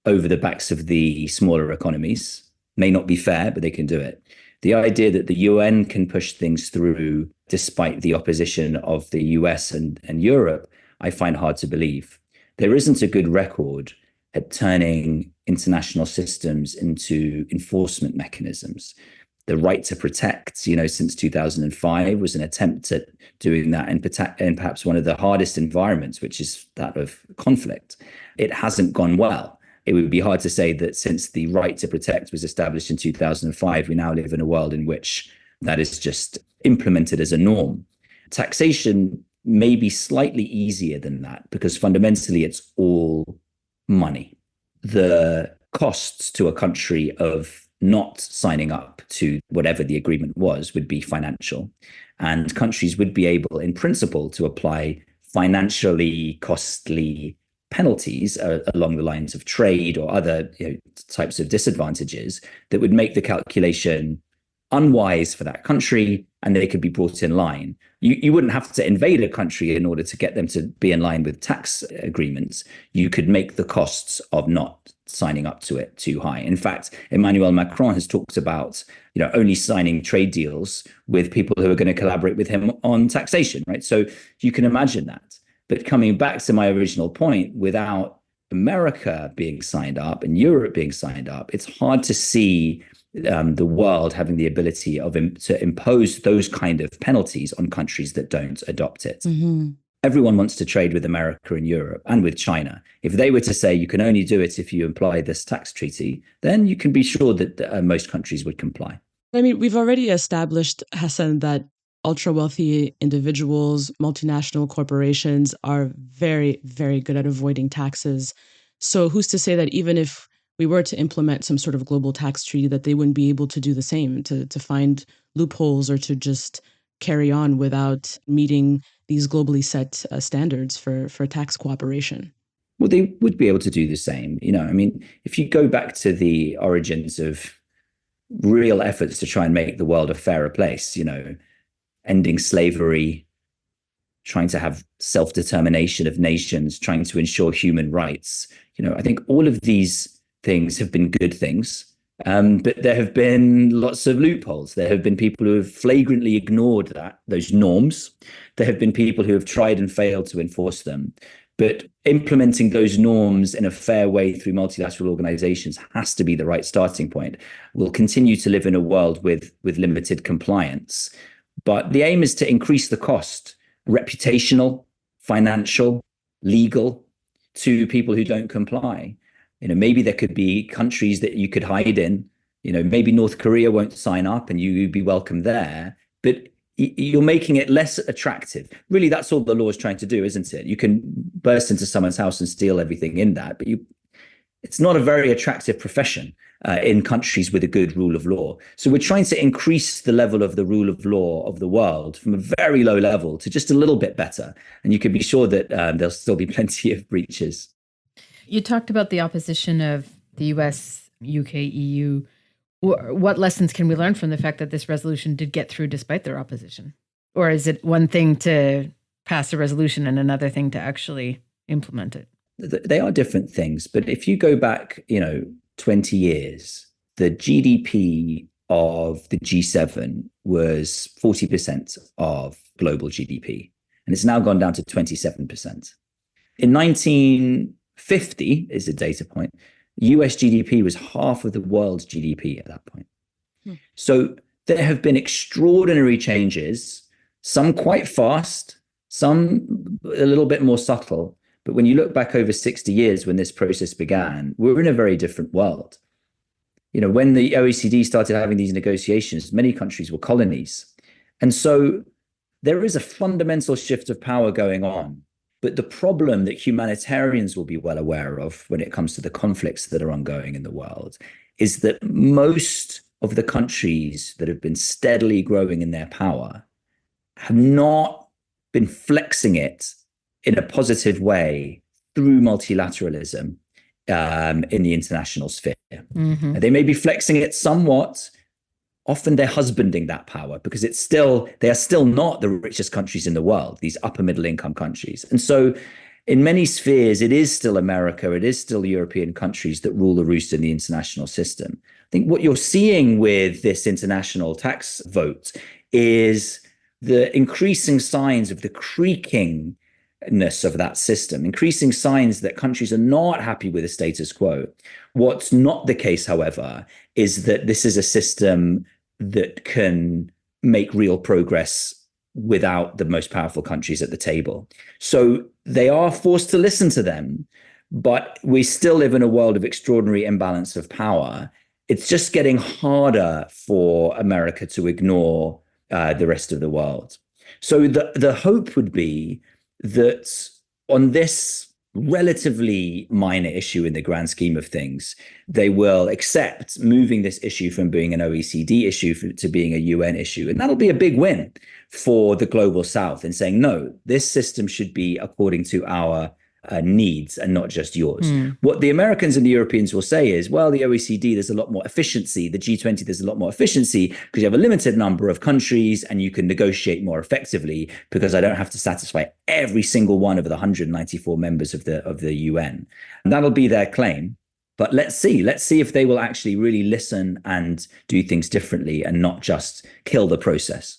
over the backs of the smaller economies. May not be fair, but they can do it. The idea that the UN can push things through despite the opposition of the US and Europe, I find hard to believe. There isn't a good record at turning international systems into enforcement mechanisms. The right to protect, since 2005 was an attempt at doing that in perhaps one of the hardest environments, which is that of conflict. It hasn't gone well. It would be hard to say that since the right to protect was established in 2005, we now live in a world in which that is just implemented as a norm. Taxation may be slightly easier than that because fundamentally it's all money. The costs to a country of not signing up to whatever the agreement was would be financial. And countries would be able, in principle, to apply financially costly penalties along the lines of trade or other types of disadvantages that would make the calculation unwise for that country, and they could be brought in line. You wouldn't have to invade a country in order to get them to be in line with tax agreements. You could make the costs of not signing up to it too high. In fact, Emmanuel Macron has talked about only signing trade deals with people who are going to collaborate with him on taxation, right? So you can imagine that. But coming back to my original point, without America being signed up and Europe being signed up, it's hard to see the world having the ability to impose those kind of penalties on countries that don't adopt it. Mm-hmm. Everyone wants to trade with America and Europe and with China. If they were to say you can only do it if you apply this tax treaty, then you can be sure that most countries would comply. I mean, we've already established, Hassan, that ultra wealthy individuals, multinational corporations are very, very good at avoiding taxes. So who's to say that even if we were to implement some sort of global tax treaty, that they wouldn't be able to do the same, to find loopholes or to just carry on without meeting these globally set standards for tax cooperation? Well, they would be able to do the same. I mean, if you go back to the origins of real efforts to try and make the world a fairer place, ending slavery, trying to have self-determination of nations, trying to ensure human rights. I think all of these things have been good things, but there have been lots of loopholes. There have been people who have flagrantly ignored those norms. There have been people who have tried and failed to enforce them. But implementing those norms in a fair way through multilateral organizations has to be the right starting point. We'll continue to live in a world with limited compliance, but the aim is to increase the cost, reputational, financial, legal, to people who don't comply. Maybe there could be countries that you could hide in. Maybe North Korea won't sign up and you'd be welcome there, but you're making it less attractive. Really, that's all the law is trying to do, isn't it? You can burst into someone's house and steal everything in that, but it's not a very attractive profession in countries with a good rule of law. So we're trying to increase the level of the rule of law of the world from a very low level to just a little bit better. And you can be sure that there'll still be plenty of breaches. You talked about the opposition of the US, UK, EU. What lessons can we learn from the fact that this resolution did get through despite their opposition? Or is it one thing to pass a resolution and another thing to actually implement it? They are different things. But if you go back, 20 years, the GDP of the G7 was 40% of global GDP. And it's now gone down to 27%. In 1950 is a data point. US GDP was half of the world's GDP at that point. So there have been extraordinary changes, some quite fast, some a little bit more subtle. But when you look back over 60 years when this process began, we're in a very different world. When the OECD started having these negotiations, many countries were colonies. And so there is a fundamental shift of power going on. But the problem that humanitarians will be well aware of when it comes to the conflicts that are ongoing in the world is that most of the countries that have been steadily growing in their power have not been flexing it in a positive way through multilateralism in the international sphere. Mm-hmm. They may be flexing it somewhat. Often they're husbanding that power because they are still not the richest countries in the world, these upper middle income countries. And so in many spheres, it is still America, it is still European countries that rule the roost in the international system. I think what you're seeing with this international tax vote is the increasing signs of the creakingness of that system, increasing signs that countries are not happy with the status quo. What's not the case, however, is that this is a system that can make real progress without the most powerful countries at the table. So they are forced to listen to them, but we still live in a world of extraordinary imbalance of power. It's just getting harder for America to ignore the rest of the world. So the hope would be that on this relatively minor issue in the grand scheme of things, they will accept moving this issue from being an OECD issue to being a UN issue. And that'll be a big win for the global South in saying, no, this system should be according to our needs and not just yours. What the Americans and the Europeans will say is, well, the OECD, there's a lot more efficiency. The G20, there's a lot more efficiency because you have a limited number of countries and you can negotiate more effectively because I don't have to satisfy every single one of the 194 members of the UN. And that'll be their claim. But let's see if they will actually really listen and do things differently and not just kill the process.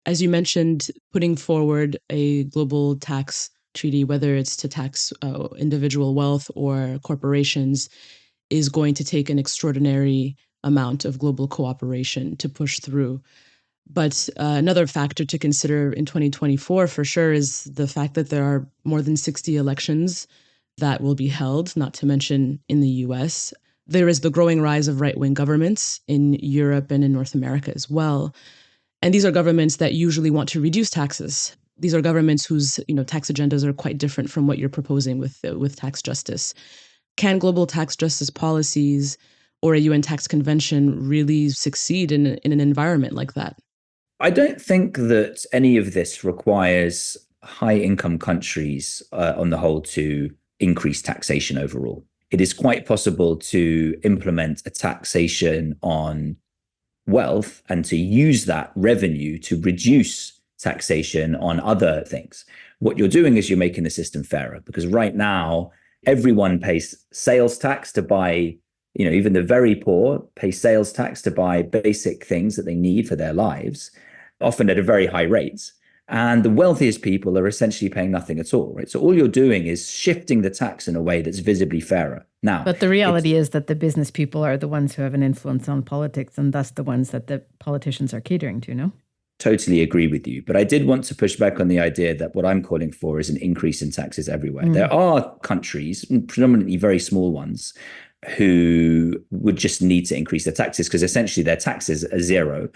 As you mentioned, putting forward a global tax treaty, whether it's to tax individual wealth or corporations, is going to take an extraordinary amount of global cooperation to push through. But another factor to consider in 2024 for sure is the fact that there are more than 60 elections that will be held, not to mention in the US. There is the growing rise of right-wing governments in Europe and in North America as well. And these are governments that usually want to reduce taxes. These are governments whose tax agendas are quite different from what you're proposing with tax justice. Can global tax justice policies or a UN tax convention really succeed in an environment like that? I don't think that any of this requires high income countries on the whole to increase taxation overall. It is quite possible to implement a taxation on wealth and to use that revenue to reduce taxation on other things. What you're doing is you're making the system fairer, because right now everyone pays sales tax to buy, even the very poor pay sales tax to buy basic things that they need for their lives, often at a very high rate. And the wealthiest people are essentially paying nothing at all, right? So all you're doing is shifting the tax in a way that's visibly fairer. Now, but the reality is that the business people are the ones who have an influence on politics, and thus the ones that the politicians are catering to, no? Totally agree with you. But I did want to push back on the idea that what I'm calling for is an increase in taxes everywhere. There are countries, predominantly very small ones, who would just need to increase their taxes because essentially their taxes are zero,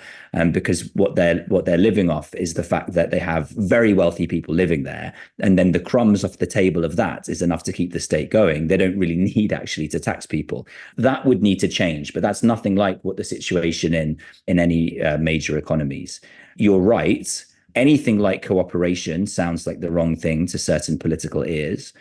because what they're living off is the fact that they have very wealthy people living there, and then the crumbs off the table of that is enough to keep the state going. They don't really need actually to tax people. That would need to change, but that's nothing like what the situation in any major economies. You're right. Anything like cooperation sounds like the wrong thing to certain political ears.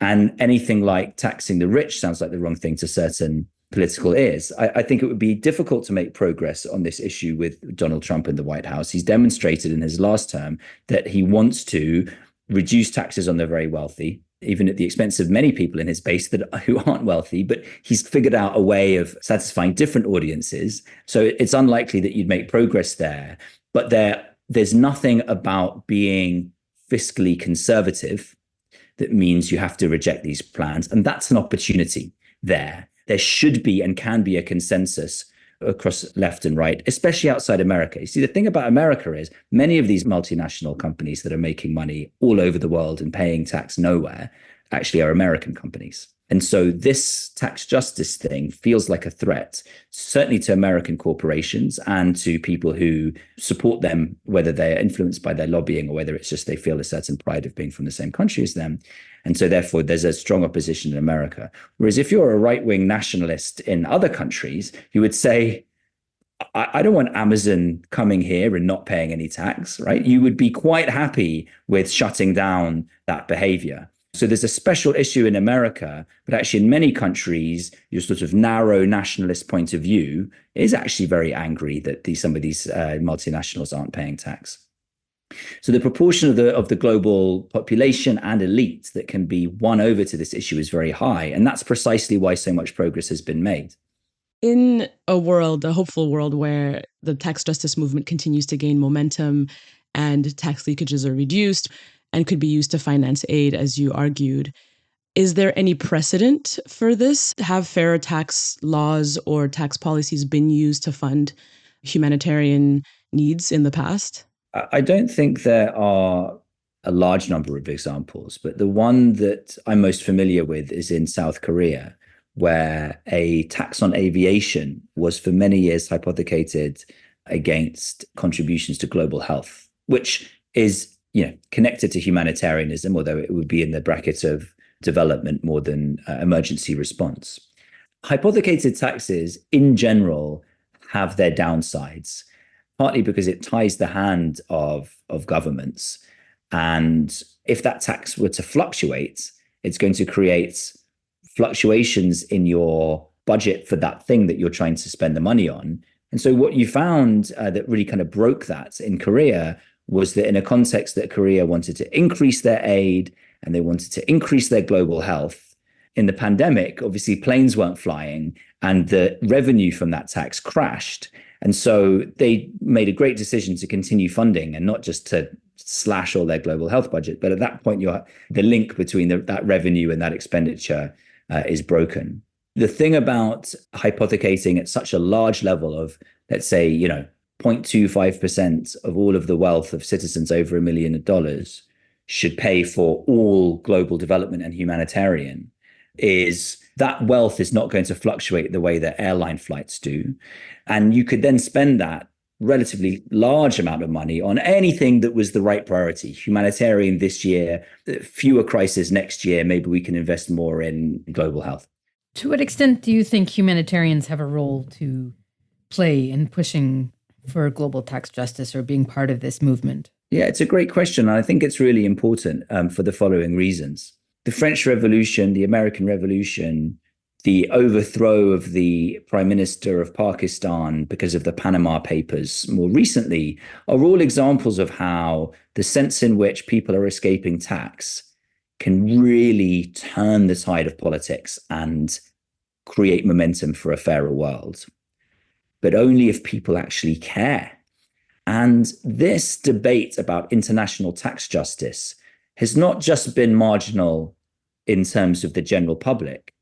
And anything like taxing the rich sounds like the wrong thing to certain political ears. I think it would be difficult to make progress on this issue with Donald Trump in the White House. He's demonstrated in his last term that he wants to reduce taxes on the very wealthy, even at the expense of many people in his base who aren't wealthy, but he's figured out a way of satisfying different audiences. So it's unlikely that you'd make progress there. But there's nothing about being fiscally conservative that means you have to reject these plans. And that's an opportunity there. There should be and can be a consensus across left and right, especially outside America. You see, the thing about America is many of these multinational companies that are making money all over the world and paying tax nowhere actually are American companies. And so this tax justice thing feels like a threat, certainly to American corporations and to people who support them, whether they're influenced by their lobbying or whether it's just they feel a certain pride of being from the same country as them. And so therefore, there's a strong opposition in America. Whereas if you're a right-wing nationalist in other countries, you would say, I don't want Amazon coming here and not paying any tax, right? You would be quite happy with shutting down that behavior. So there's a special issue in America, but actually in many countries, your sort of narrow nationalist point of view is actually very angry that some of these multinationals aren't paying tax. So the proportion of the global population and elite that can be won over to this issue is very high. And that's precisely why so much progress has been made. In a hopeful world where the tax justice movement continues to gain momentum and tax leakages are reduced and could be used to finance aid, as you argued, is there any precedent for this? Have fairer tax laws or tax policies been used to fund humanitarian needs in the past? I don't think there are a large number of examples, but the one that I'm most familiar with is in South Korea, where a tax on aviation was for many years hypothecated against contributions to global health, which is connected to humanitarianism, although it would be in the bracket of development more than emergency response. Hypothecated taxes in general have their downsides, partly because it ties the hand of governments. And if that tax were to fluctuate, it's going to create fluctuations in your budget for that thing that you're trying to spend the money on. And so what you found that really kind of broke that in Korea was that in a context that Korea wanted to increase their aid and they wanted to increase their global health, in the pandemic, obviously planes weren't flying and the revenue from that tax crashed. And so they made a great decision to continue funding and not just to slash all their global health budget. But at that point, the link between that revenue and that expenditure is broken. The thing about hypothecating at such a large level of, let's say, 0.25% of all of the wealth of citizens over $1 million should pay for all global development and humanitarian is that wealth is not going to fluctuate the way that airline flights do. And you could then spend that relatively large amount of money on anything that was the right priority. Humanitarian this year, fewer crises next year. Maybe we can invest more in global health. To what extent do you think humanitarians have a role to play in pushing for global tax justice or being part of this movement? Yeah, it's a great question. I think it's really important for the following reasons. The French Revolution, the American Revolution, the overthrow of the Prime Minister of Pakistan because of the Panama Papers more recently are all examples of how the sense in which people are escaping tax can really turn the tide of politics and create momentum for a fairer world. But only if people actually care. And this debate about international tax justice has not just been marginal in terms of the general public.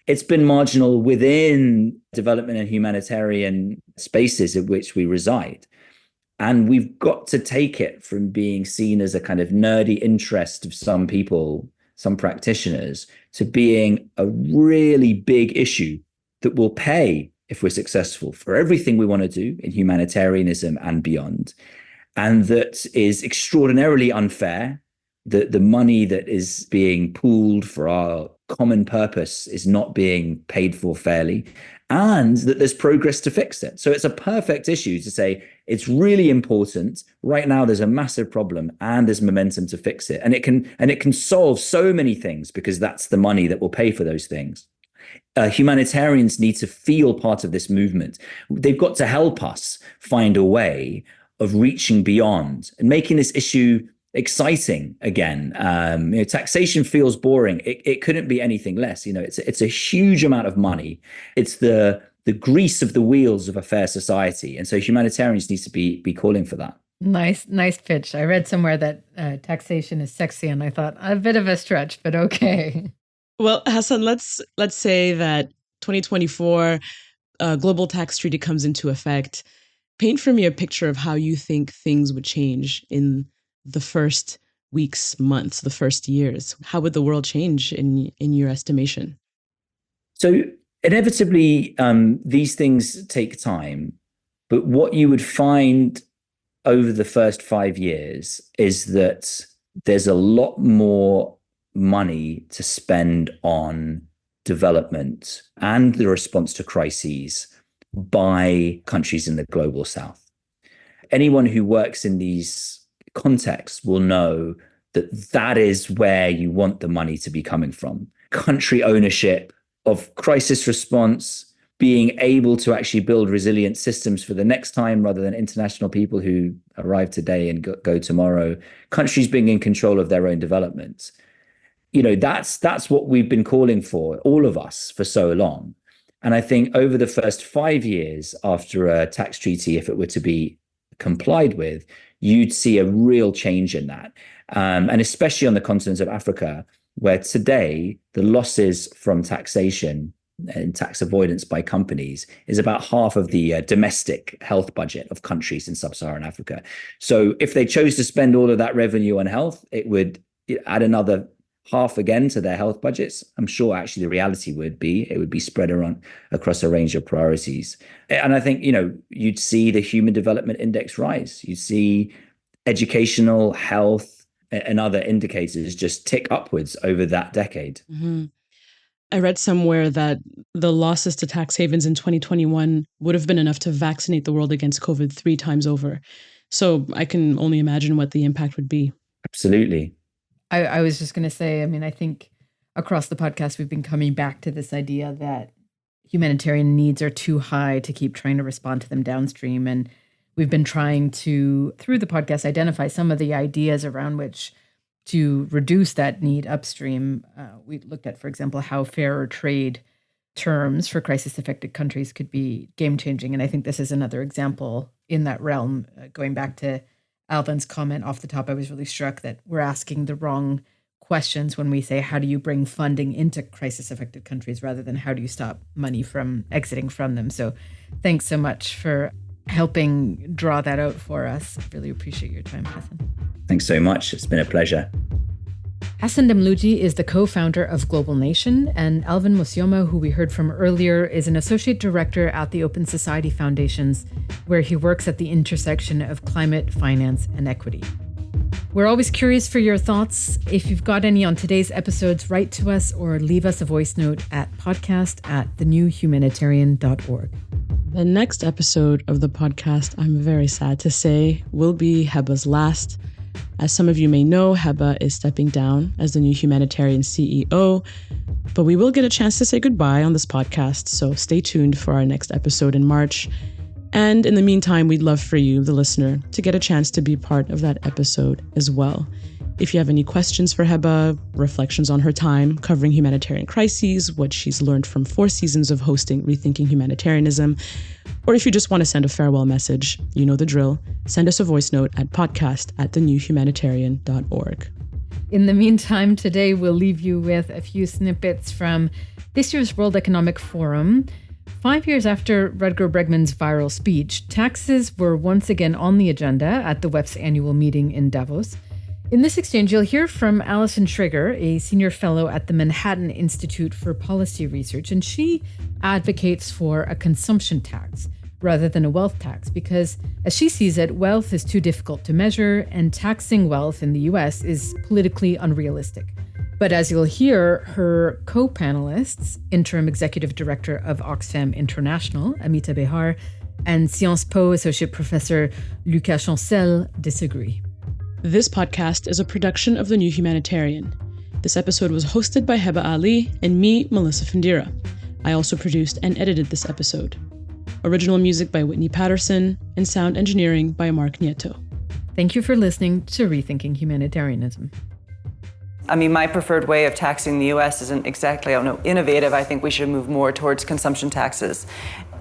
It's been marginal within development and humanitarian spaces in which we reside. And we've got to take it from being seen as a kind of nerdy interest of some people, some practitioners, to being a really big issue that will pay if we're successful for everything we want to do in humanitarianism and beyond. And that is extraordinarily unfair. The money that is being pooled for our common purpose is not being paid for fairly, and that there's progress to fix it. So it's a perfect issue to say it's really important. Right now, there's a massive problem and there's momentum to fix it. And it can solve so many things because that's the money that will pay for those things. Humanitarians need to feel part of this movement. They've got to help us find a way of reaching beyond and making this issue exciting again. Taxation feels boring. It couldn't be anything less. It's a huge amount of money. It's the grease of the wheels of a fair society. And so humanitarians need to be calling for that. Nice pitch. I read somewhere that taxation is sexy, and I thought a bit of a stretch, but okay. Well, Hassan, let's say that 2024 global tax treaty comes into effect. Paint for me a picture of how you think things would change in the first weeks, months, the first years. How would the world change in your estimation? So inevitably, these things take time. But what you would find over the first 5 years is that there's a lot more money to spend on development and the response to crises by countries in the global south. Anyone who works in these contexts will know that that is where you want the money to be coming from. Country ownership of crisis response, being able to actually build resilient systems for the next time rather than international people who arrive today and go tomorrow. Countries being in control of their own development. That's what we've been calling for, all of us, for so long. And I think over the first 5 years after a tax treaty, if it were to be complied with, you'd see a real change in that. And especially on the continent of Africa, where today the losses from taxation and tax avoidance by companies is about half of the domestic health budget of countries in sub-Saharan Africa. So if they chose to spend all of that revenue on health, it would add another half again to their health budgets. I'm sure actually the reality would be it would be spread around across a range of priorities. And I think, you'd see the Human Development Index rise. You'd see educational, health, and other indicators just tick upwards over that decade. Mm-hmm. I read somewhere that the losses to tax havens in 2021 would have been enough to vaccinate the world against COVID 3 times over. So I can only imagine what the impact would be. Absolutely. I was just going to say, I think across the podcast, we've been coming back to this idea that humanitarian needs are too high to keep trying to respond to them downstream. And we've been trying to, through the podcast, identify some of the ideas around which to reduce that need upstream. We looked at, for example, how fairer trade terms for crisis-affected countries could be game-changing. And I think this is another example in that realm. Going back to Alvin's comment off the top, I was really struck that we're asking the wrong questions when we say, how do you bring funding into crisis-affected countries rather than how do you stop money from exiting from them? So thanks so much for helping draw that out for us. Really appreciate your time, Hassan. Thanks so much. It's been a pleasure. Hassan Demlouji is the co-founder of Global Nation, and Alvin Musioma, who we heard from earlier, is an associate director at the Open Society Foundations, where he works at the intersection of climate, finance, and equity. We're always curious for your thoughts. If you've got any on today's episodes, write to us or leave us a voice note at podcast@thenewhumanitarian.org. The next episode of the podcast, I'm very sad to say, will be Heba's last. As some of you may know, Heba is stepping down as the new humanitarian CEO, but we will get a chance to say goodbye on this podcast, so stay tuned for our next episode in March. And in the meantime, we'd love for you, the listener, to get a chance to be part of that episode as well. If you have any questions for Heba, reflections on her time covering humanitarian crises, what she's learned from 4 seasons of hosting Rethinking Humanitarianism, or if you just want to send a farewell message, you know the drill, send us a voice note at podcast@thenewhumanitarian.org. In the meantime, today we'll leave you with a few snippets from this year's World Economic Forum. 5 years after Rutger Bregman's viral speech, taxes were once again on the agenda at the WEF's annual meeting in Davos. In this exchange, you'll hear from Alison Schrager, a senior fellow at the Manhattan Institute for Policy Research, and she advocates for a consumption tax rather than a wealth tax because, as she sees it, wealth is too difficult to measure and taxing wealth in the US is politically unrealistic. But as you'll hear, her co-panelists, Interim Executive Director of Oxfam International, Amita Behar, and Sciences Po Associate Professor Lucas Chancel, disagree. This podcast is a production of The New Humanitarian. This episode was hosted by Heba Ali and me, Melissa Fundira. I also produced and edited this episode. Original music by Whitney Patterson and sound engineering by Mark Nieto. Thank you for listening to Rethinking Humanitarianism. I mean, my preferred way of taxing the US isn't exactly, innovative. I think we should move more towards consumption taxes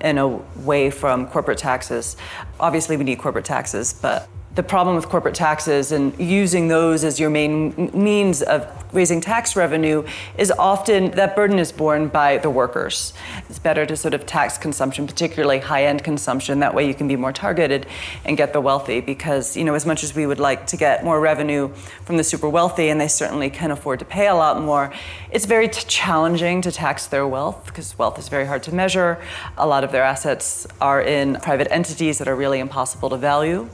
and away from corporate taxes. Obviously, we need corporate taxes, but the problem with corporate taxes and using those as your main means of raising tax revenue is often that burden is borne by the workers. It's better to sort of tax consumption, particularly high-end consumption. That way you can be more targeted and get the wealthy because, as much as we would like to get more revenue from the super wealthy, and they certainly can afford to pay a lot more, it's very challenging to tax their wealth because wealth is very hard to measure. A lot of their assets are in private entities that are really impossible to value.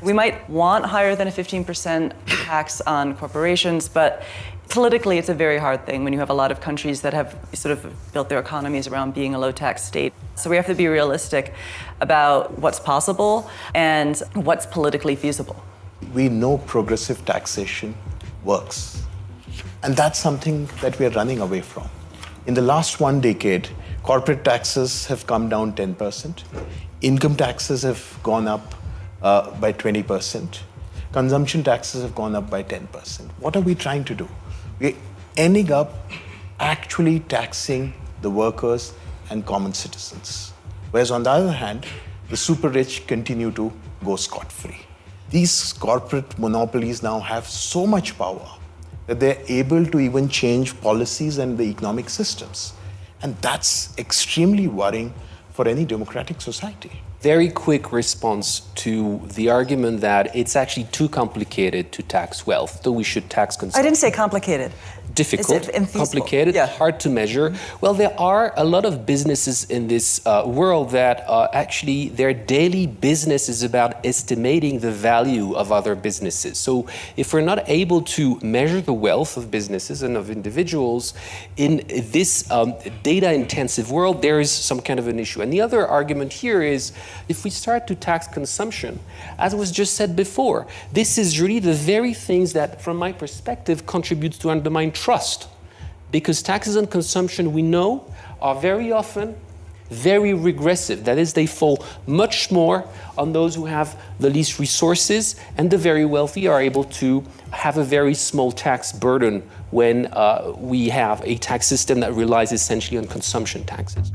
We might want higher than a 15% tax on corporations, but politically it's a very hard thing when you have a lot of countries that have sort of built their economies around being a low-tax state. So we have to be realistic about what's possible and what's politically feasible. We know progressive taxation works, and that's something that we're running away from. In the last 1 decade, corporate taxes have come down 10%, income taxes have gone up by 20%. Consumption taxes have gone up by 10%. What are we trying to do? We're ending up actually taxing the workers and common citizens. Whereas on the other hand, the super rich continue to go scot-free. These corporate monopolies now have so much power that they're able to even change policies and the economic systems. And that's extremely worrying for any democratic society. Very quick response to the argument that it's actually too complicated to tax wealth, so we should tax consumption. I didn't say complicated. Difficult, complicated, hard to measure. Well, there are a lot of businesses in this world that actually their daily business is about estimating the value of other businesses. So if we're not able to measure the wealth of businesses and of individuals in this data-intensive world, there is some kind of an issue. And the other argument here is if we start to tax consumption, as was just said before, this is really the very things that, from my perspective, contributes to undermine trust, because taxes on consumption, we know, are very often very regressive. That is, they fall much more on those who have the least resources, and the very wealthy are able to have a very small tax burden when we have a tax system that relies essentially on consumption taxes.